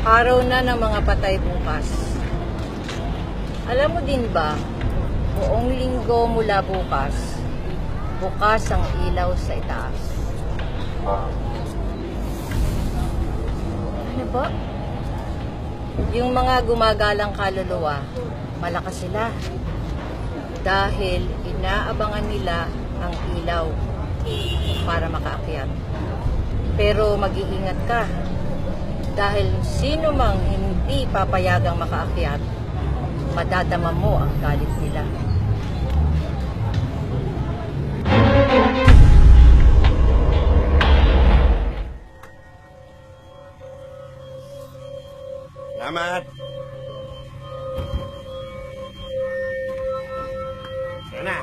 Araw na ng mga patay bukas. Alam mo din ba, buong linggo mula bukas, bukas ang ilaw sa itaas. Ano ba? Yung mga gumagalang kaluluwa, malakas sila. Dahil inaabangan nila ang ilaw para makaakyat. Pero mag-iingat ka. Dahil sino mang hindi papayagang makaakyat, madadama mo ang galit nila. Salamat! Sana!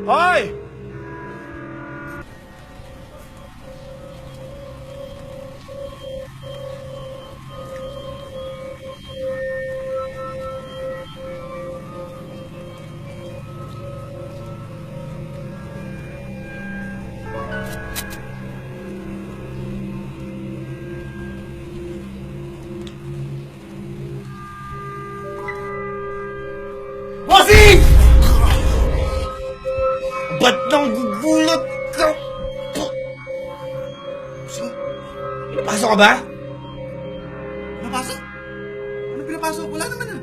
Hoy! Bossing! Ba't nang gugulat ka? Pinapasok ka ba? Pinapasok? Ano pinapasok? Wala naman ah.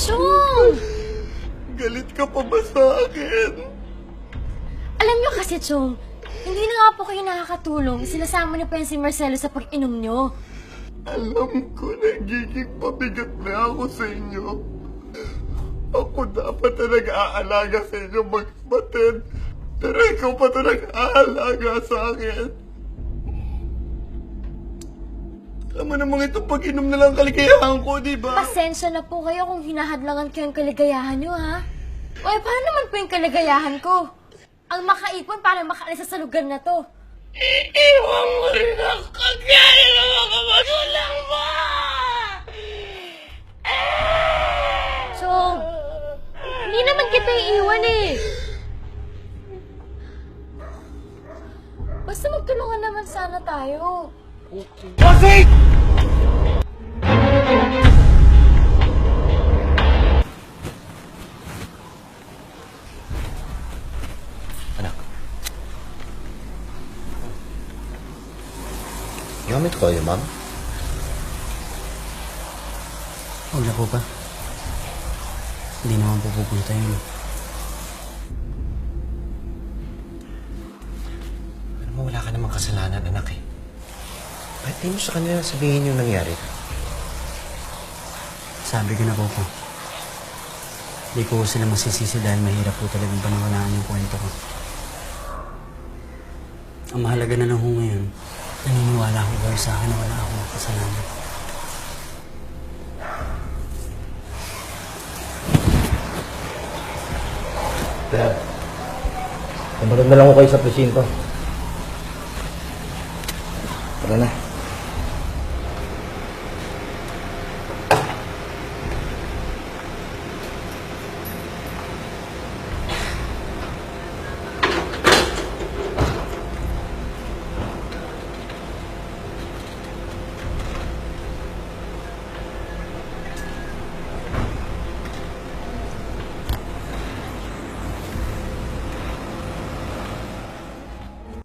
Chong! Galit ka pa ba sa akin? Alam niyo kasi, Chong, hindi na nga po kayo nakakatulong. Sinasama niyo pa yan si Marcelo sa pag-inom niyo. Alam ko nagiging pabigat na ako sa inyo. Ako dapat na nag-aalaga sa inyo magkapatid. Pero ikaw pa ito nag-aalaga sa akin. Tama namang itong pag-inom na lang kaligayahan ko, di ba? Pasensya na po kayo kung hinahadlangan ko yung kaligayahan niyo, ha? O, paano naman po yung kaligayahan ko? Ang makaipon para makaalis sa lugar na to. Iiwan mo rin ang kagaya ng mga magulang mo! Chong, hindi naman kita iiwan eh. Basta magtulungan naman sana tayo. Bossing! Anak. You want me to call your mom? Huwag na po ba? Hindi naman po pupunta yun. Alam mo, wala ka namang kasalanan, anak eh. Bakit di mo sa kanila sabihin yung nangyari? Sabi ko na po. Hindi ko sila masisisi dahil mahirap po talagang panawalaan yung kwento ko. Ang mahalaga na lang ho ngayon, naniniwala ko ba sa akin na wala akong kasalanan. Kaya, sumunod na lang ako kayo sa presinto. Tara na.